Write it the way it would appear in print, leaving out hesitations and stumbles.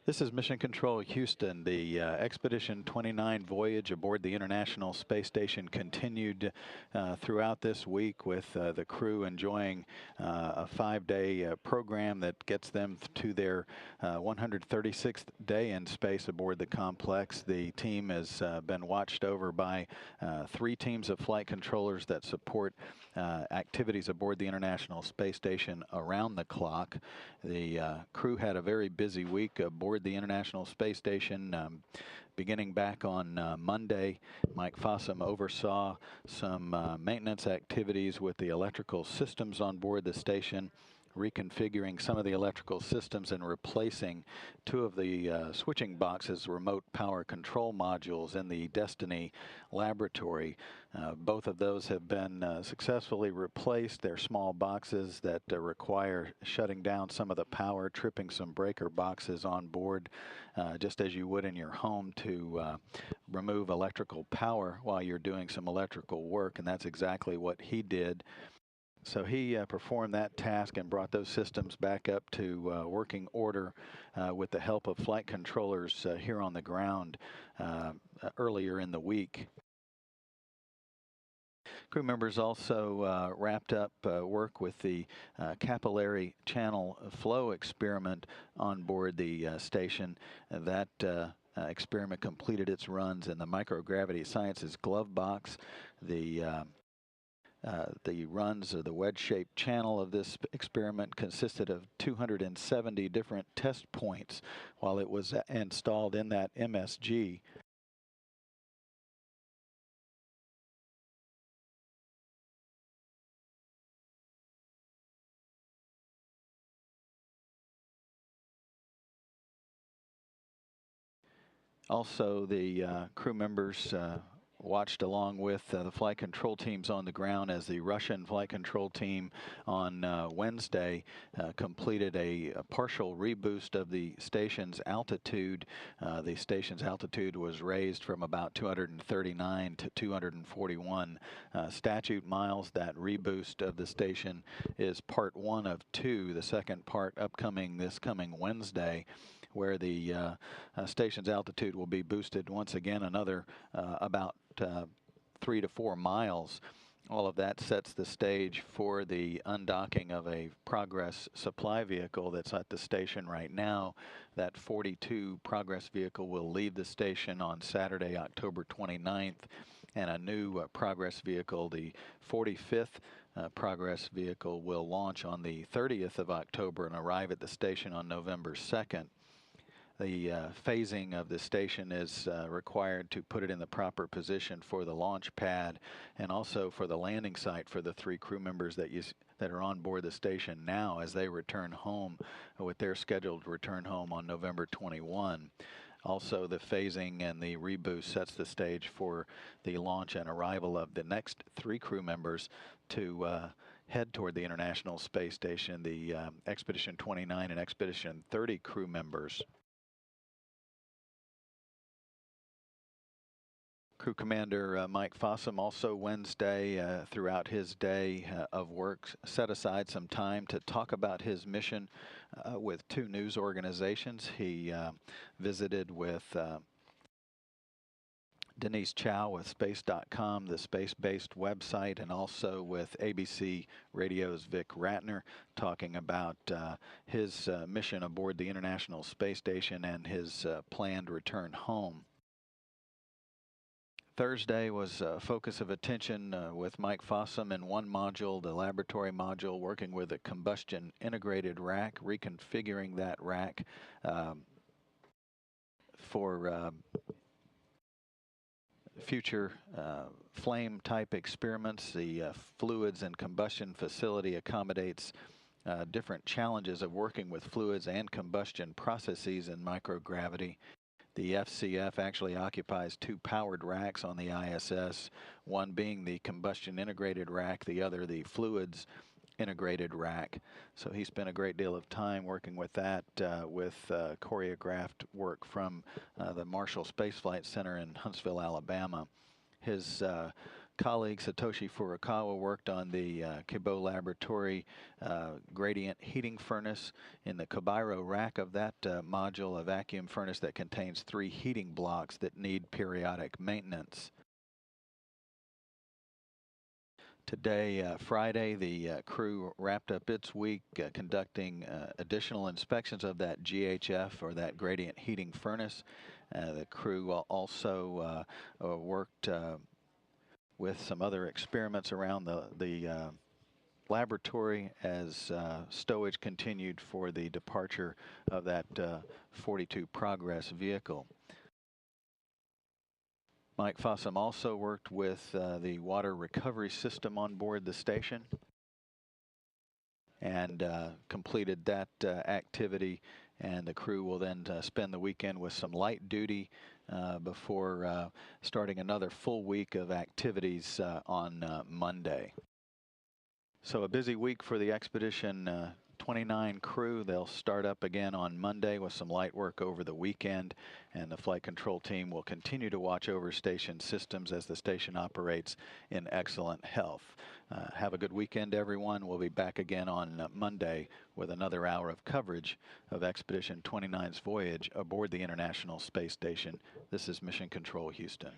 This is Mission Control Houston. The Expedition 29 voyage aboard the International Space Station continued throughout this week with the crew enjoying a 5-day program that gets them to their 136th day in space aboard the complex. The team has been watched over by 3 teams of flight controllers that support activities aboard the International Space Station around the clock. The crew had a very busy week aboard the International Space Station. Beginning back on Monday, Mike Fossum oversaw some maintenance activities with the electrical systems on board the station, reconfiguring some of the electrical systems and replacing 2 of the switching boxes, remote power control modules in the Destiny laboratory. Both of those have been successfully replaced. They're small boxes that require shutting down some of the power, tripping some breaker boxes on board, just as you would in your home to remove electrical power while you're doing some electrical work, and that's exactly what he did. So he performed that task and brought those systems back up to working order with the help of flight controllers here on the ground earlier in the week. Crew members also wrapped up work with the capillary channel flow experiment on board the station. That experiment completed its runs in the microgravity sciences glove box. The runs of the wedge-shaped channel of this experiment consisted of 270 different test points while it was installed in that MSG. Also, the crew members watched along with the flight control teams on the ground as the Russian flight control team on Wednesday completed a partial reboost of the station's altitude. The station's altitude was raised from about 239 to 241 statute miles. That reboost of the station is part 1 of 2, the second part upcoming this coming Wednesday, where the station's altitude will be boosted once again another about 3 to 4 miles. All of that sets the stage for the undocking of a Progress supply vehicle that's at the station right now. That 42 Progress vehicle will leave the station on Saturday, October 29th, and a new Progress vehicle, the 45th Progress vehicle, will launch on the 30th of October and arrive at the station on November 2nd. The phasing of the station is required to put it in the proper position for the launch pad and also for the landing site for the 3 crew members that are on board the station now as they return home with their scheduled return home on November 21. Also, the phasing and the reboost sets the stage for the launch and arrival of the next 3 crew members to head toward the International Space Station, the Expedition 29 and Expedition 30 crew members. Crew Commander Mike Fossum also Wednesday, throughout his day of work, set aside some time to talk about his mission with 2 news organizations. He visited with Denise Chow with Space.com, the space-based website, and also with ABC Radio's Vic Ratner, talking about his mission aboard the International Space Station and his planned return home. Thursday was a focus of attention with Mike Fossum in one module, the laboratory module, working with a combustion integrated rack, reconfiguring that rack for future flame type experiments. The fluids and combustion facility accommodates different challenges of working with fluids and combustion processes in microgravity. The FCF actually occupies 2 powered racks on the ISS, one being the combustion integrated rack, the other the fluids integrated rack. So he spent a great deal of time working with that with choreographed work from the Marshall Space Flight Center in Huntsville, Alabama. His colleague Satoshi Furukawa worked on the Kibo Laboratory gradient heating furnace. In the Kabairo rack of that module, a vacuum furnace that contains 3 heating blocks that need periodic maintenance. Today, Friday, the crew wrapped up its week conducting additional inspections of that GHF, or that gradient heating furnace. The crew also worked with some other experiments around the laboratory as stowage continued for the departure of that 42 Progress vehicle. Mike Fossum also worked with the water recovery system on board the station and completed that activity, and the crew will then spend the weekend with some light duty before starting another full week of activities on Monday. So a busy week for the Expedition 29 crew. They'll start up again on Monday with some light work over the weekend, and the flight control team will continue to watch over station systems as the station operates in excellent health. Have a good weekend, everyone. We'll be back again on Monday with another hour of coverage of Expedition 29's voyage aboard the International Space Station. This is Mission Control Houston.